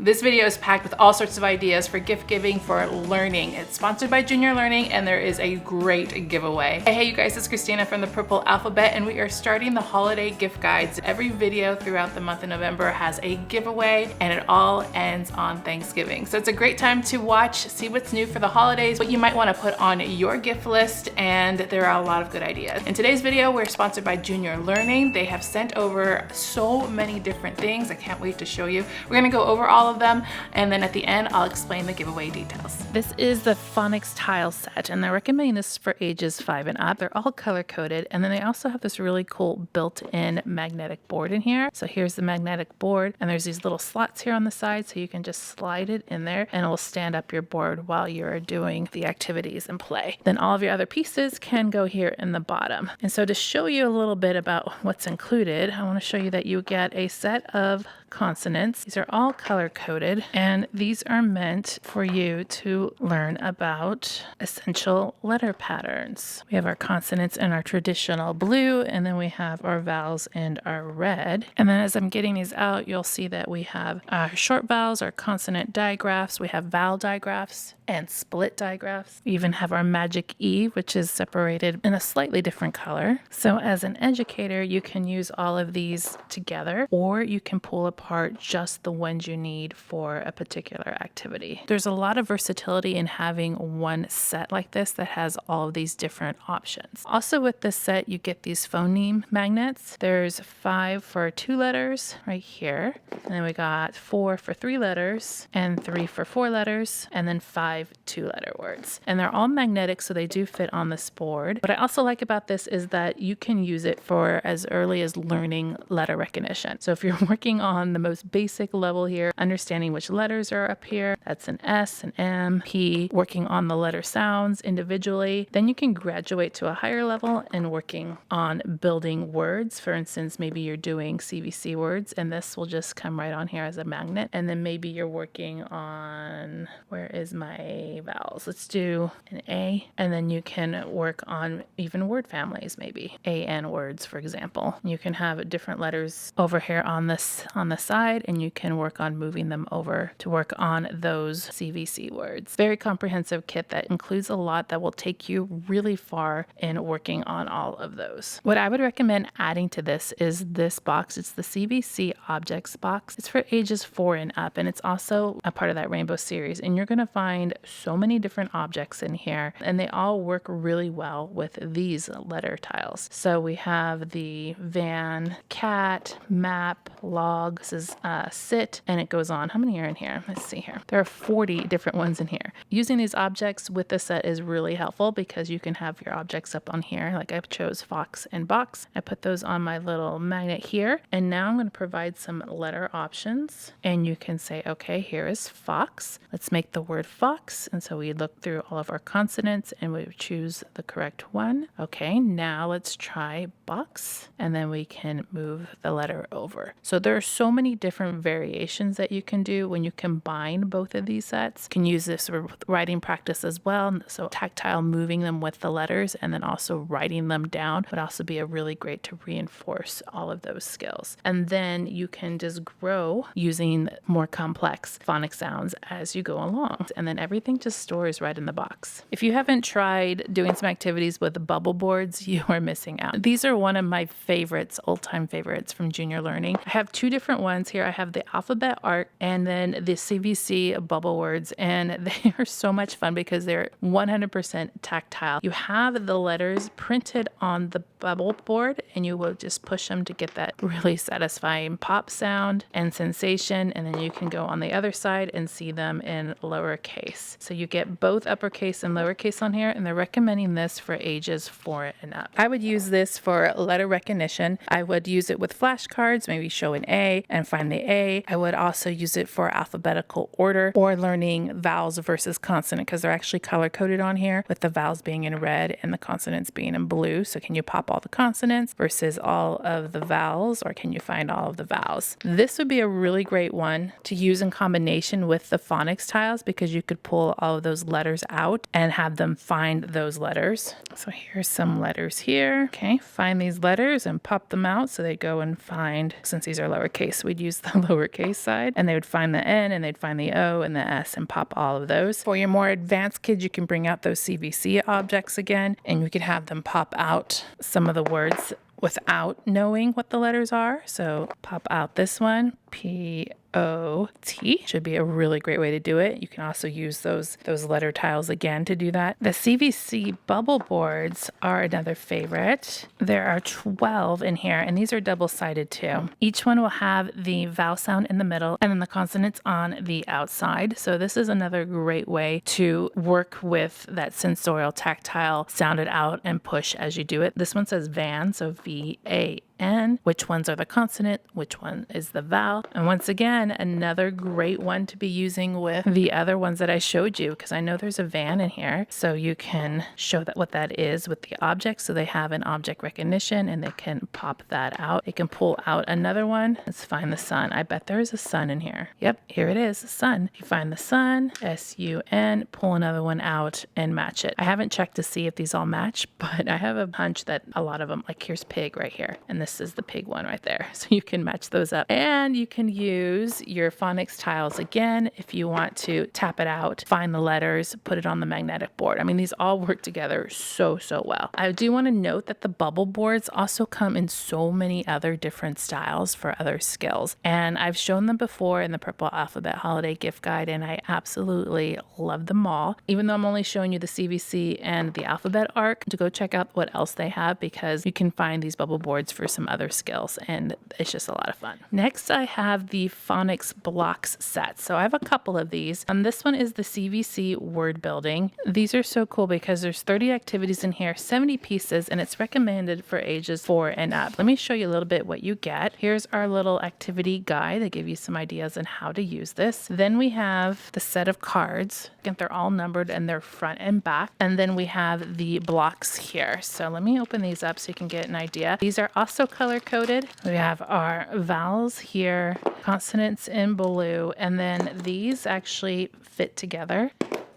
This video is packed with all sorts of ideas for gift giving for learning. It's sponsored by Junior Learning and there is a great giveaway. Hey you guys, it's Christina from the Purple Alphabet and we are starting the holiday gift guides. Every video throughout the month of November has a giveaway and it all ends on Thanksgiving. So it's a great time to watch, see what's new for the holidays, what you might want to put on your gift list, and there are a lot of good ideas. In today's video, we're sponsored by Junior Learning. They have sent over so many different things. I can't wait to show you. We're gonna go over all of them and then at the end, I'll explain the giveaway details. This is the phonics tile set and they're recommending this for ages 5 and up. They're all color coded and then they also have this really cool built-in magnetic board in here. So here's the magnetic board and there's these little slots here on the side so you can just slide it in there and it will stand up your board while you're doing the activities and play. Then all of your other pieces can go here in the bottom. And so to show you a little bit about what's included, I want to show you that you get a set of consonants. These are all color coded and these are meant for you to learn about essential letter patterns. We have our consonants in our traditional blue and then we have our vowels in our red. And then as I'm getting these out, you'll see that we have our short vowels, our consonant digraphs, we have vowel digraphs and split digraphs. We even have our magic E, which is separated in a slightly different color. So as an educator, you can use all of these together or you can pull apart just the ones you need for a particular activity. There's a lot of versatility in having one set like this that has all of these different options. Also with this set, you get these phoneme magnets. There's 5 for 2 letters right here. And then we got 4 for 3 letters and 3 for 4 letters and then 5 2-letter words. And they're all magnetic, so they do fit on this board. What I also like about this is that you can use it for as early as learning letter recognition. So if you're working on the most basic level here, understanding which letters are up here, that's an S, an M, P, working on the letter sounds individually, then you can graduate to a higher level and working on building words. For instance, maybe you're doing CVC words and this will just come right on here as a magnet. And then maybe you're working on, where is my vowels? Let's do an A, and then you can work on even word families, maybe AN words, for example. You can have different letters over here on this on the side, and you can work on moving them over to work on those CVC words. Very comprehensive kit that includes a lot that will take you really far in working on all of those. What I would recommend adding to this is this box. It's the CVC objects box. It's for ages 4 and up, and it's also a part of that rainbow series, and you're going to find so many different objects in here and they all work really well with these letter tiles. So we have the van, cat, map, log, this is sit, and it goes on. How many are in here? Let's see here. There are 40 different ones in here. Using these objects with the set is really helpful because you can have your objects up on here. Like I chose fox and box. I put those on my little magnet here and now I'm going to provide some letter options and you can say, okay, here is fox. Let's make the word fox. And so we look through all of our consonants and we choose the correct one. Okay, now let's try box and then we can move the letter over. So there are so many different variations that you can do when you combine both of these sets. You can use this for writing practice as well. So tactile moving them with the letters and then also writing them down would also be a really great to reinforce all of those skills. And then you can just grow using more complex phonic sounds as you go along. And then everything just stores right in the box. If you haven't tried doing some activities with bubble boards, you are missing out. These are one of my favorites, old-time favorites from Junior Learning. I have 2 different ones here. I have the alphabet art and then the CVC bubble words, and they are so much fun because they're 100% tactile. You have the letters printed on the bubble board and you will just push them to get that really satisfying pop sound and sensation, and then you can go on the other side and see them in lowercase. So you get both uppercase and lowercase on here, and they're recommending this for ages 4 and up. I would use this for letter recognition. I would use it with flashcards, maybe show an A and find the A. I would also use it for alphabetical order or learning vowels versus consonant because they're actually color coded on here with the vowels being in red and the consonants being in blue. So can you pop all the consonants versus all of the vowels, or can you find all of the vowels? This would be a really great one to use in combination with the phonics tiles because you could pull all of those letters out and have them find those letters. So here's some letters here. Okay, find these letters and pop them out so they go and find, since these are lowercase, we'd use the lowercase side, and they would find the N and they'd find the O and the S and pop all of those. For your more advanced kids, you can bring out those CVC objects again, and you could have them pop out some of the words without knowing what the letters are. So pop out this one, P-O-T, should be a really great way to do it. You can also use those letter tiles again to do that. The CVC bubble boards are another favorite. There are 12 in here, and these are double-sided too. Each one will have the vowel sound in the middle and then the consonants on the outside. So this is another great way to work with that sensorial tactile, sound it out and push as you do it. This one says van, so V-A-N. Which ones are the consonant? Which one is the vowel? And once again, another great one to be using with the other ones that I showed you, because I know there's a van in here. So you can show that what that is with the object. So they have an object recognition and they can pop that out. They can pull out another one. Let's find the sun. I bet there is a sun in here. Yep, here it is, the sun. You find the sun, S-U-N, pull another one out and match it. I haven't checked to see if these all match, but I have a hunch that a lot of them, like here's pig right here, and this is the pig one right there. So you can match those up. And you can use your phonics tiles again if you want to tap it out, find the letters, put it on the magnetic board. I mean, these all work together so well. I do want to note that the bubble boards also come in so many other different styles for other skills. And I've shown them before in the Purple Alphabet Holiday Gift Guide, and I absolutely love them all. Even though I'm only showing you the CVC and the alphabet arc, to go check out what else they have because you can find these bubble boards for some other skills, and it's just a lot of fun. Next, I have the phonics blocks set. So I have a couple of these. This one is the CVC word building. These are so cool because there's 30 activities in here, 70 pieces, and it's recommended for ages 4 and up. Let me show you a little bit what you get. Here's our little activity guide that give you some ideas on how to use this. Then we have the set of cards. Again, they're all numbered and they're front and back. And then we have the blocks here. So let me open these up so you can get an idea. These are also color coded. We have our vowels here, consonants in blue, and then these actually fit together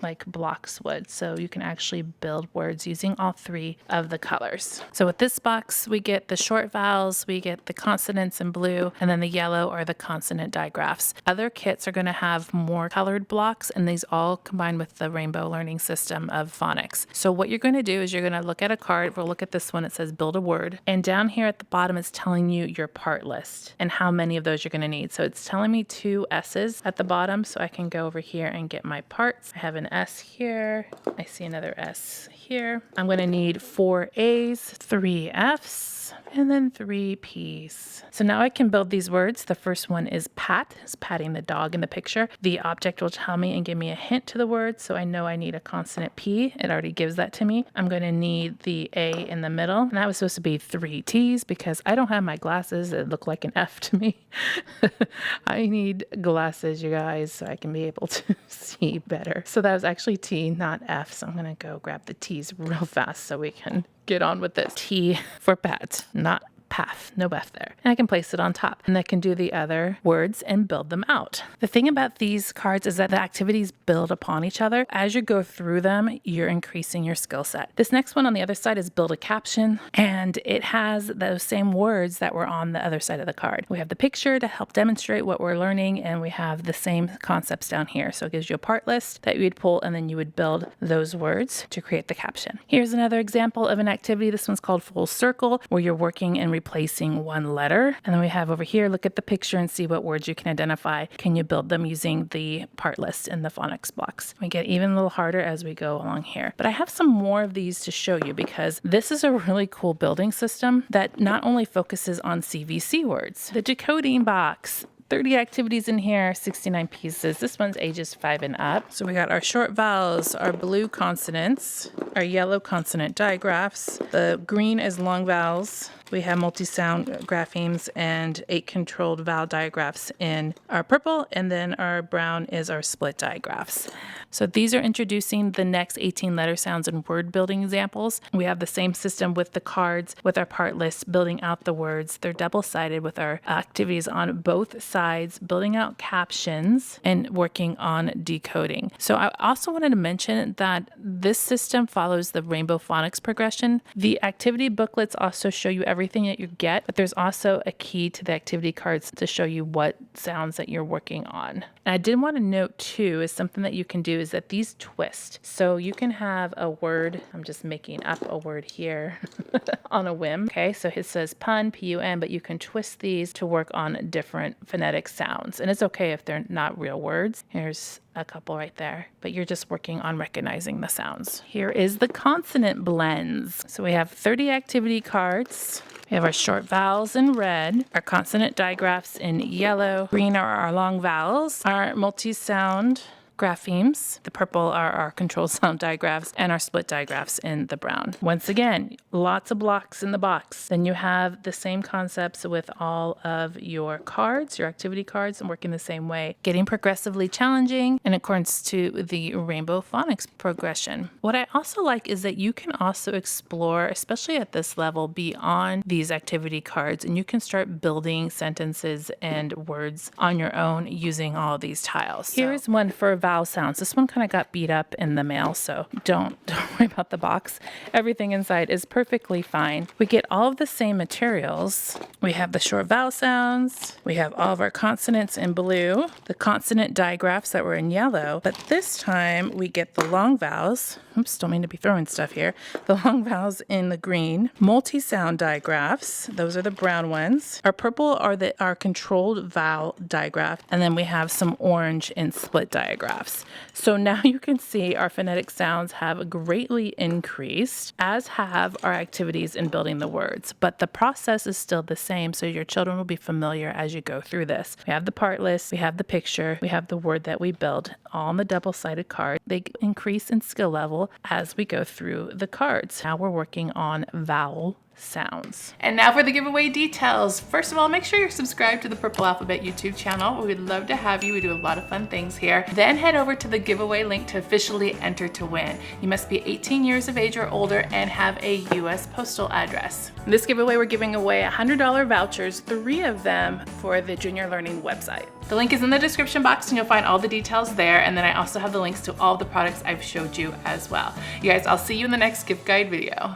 like blocks would. So you can actually build words using all 3 of the colors. So with this box, we get the short vowels, we get the consonants in blue, and then the yellow are the consonant digraphs. Other kits are going to have more colored blocks, and these all combine with the Rainbow Learning System of phonics. So what you're going to do is you're going to look at a card. We'll look at this one. It says build a word. And down here at the bottom, it's telling you your part list and how many of those you're going to need. So it's telling me 2 S's at the bottom. So I can go over here and get my parts. I have an S here. I see another S here. I'm going to need 4 A's, 3 F's, and then 3 P's. So now I can build these words. The first one is pat. It's patting the dog in the picture. The object will tell me and give me a hint to the word, so I know I need a consonant P. It already gives that to me. I'm going to need the A in the middle, and that was supposed to be 3 T's because I don't have my glasses. It looked like an F to me. I need glasses, you guys, so I can be able to see better. So that was actually T, not F, so I'm going to go grab the T's real fast so we can get on with this. T for pat, not path, no F there. And I can place it on top, and I can do the other words and build them out. The thing about these cards is that the activities build upon each other. As you go through them, you're increasing your skill set. This next one on the other side is build a caption, and it has those same words that were on the other side of the card. We have the picture to help demonstrate what we're learning, and we have the same concepts down here. So it gives you a part list that you would pull, and then you would build those words to create the caption. Here's another example of an activity. This one's called full circle, where you're working and replacing one letter. And then we have over here, look at the picture and see what words you can identify. Can you build them using the part list in the phonics blocks? We get even a little harder as we go along here. But I have some more of these to show you because this is a really cool building system that not only focuses on CVC words. The decoding box. 30 activities in here, 69 pieces. This one's ages 5 and up. So we got our short vowels, our blue consonants, our yellow consonant digraphs. The green is long vowels. We have multi-sound graphemes and 8 controlled vowel digraphs in our purple, and then our brown is our split digraphs. So these are introducing the next 18 letter sounds and word building examples. We have the same system with the cards, with our part list, building out the words. They're double-sided with our activities on both sides, building out captions and working on decoding. So I also wanted to mention that this system follows the rainbow phonics progression. The activity booklets also show you everything that you get, but there's also a key to the activity cards to show you what sounds that you're working on. And I did want to note too, is something that you can do is that these twist. So you can have a word, I'm just making up a word here on a whim. Okay, so it says pun, P-U-N, but you can twist these to work on different phonetic sounds. And it's okay if they're not real words. Here's a couple right there, but you're just working on recognizing the sounds. Here is the consonant blends. So we have 30 activity cards. We have our short vowels in red, our consonant digraphs in yellow, green are our long vowels, our multi-sound graphemes. The purple are our controlled sound digraphs, and our split digraphs in the brown. Once again, lots of blocks in the box. Then you have the same concepts with all of your cards, your activity cards, and working the same way, getting progressively challenging in accordance to the rainbow phonics progression. What I also like is that you can also explore, especially at this level, beyond these activity cards, and you can start building sentences and words on your own using all of these tiles. Here's one for vowel sounds. This one kind of got beat up in the mail, so don't worry about the box. Everything inside is perfectly fine. We get all of the same materials. We have the short vowel sounds. We have all of our consonants in blue, the consonant digraphs that were in yellow, but this time we get the long vowels. Oops, don't mean to be throwing stuff here. The long vowels in the green, multi-sound digraphs. Those are the brown ones. Our purple are our controlled vowel digraph, and then we have some orange in split digraphs. So now you can see our phonetic sounds have greatly increased, as have our activities in building the words. But the process is still the same, so your children will be familiar as you go through this. We have the part list, we have the picture, we have the word that we build, all on the double-sided card. They increase in skill level as we go through the cards. Now we're working on vowel sounds. And now for the giveaway details. First of all, make sure you're subscribed to the Purple Alphabet YouTube channel. We would love to have you. We do a lot of fun things here. Then head over to the giveaway link to officially enter to win. You must be 18 years of age or older and have a US postal address. In this giveaway, we're giving away $100 vouchers, 3 of them for the Junior Learning website. The link is in the description box and you'll find all the details there. And then I also have the links to all the products I've showed you as well. You guys, I'll see you in the next gift guide video.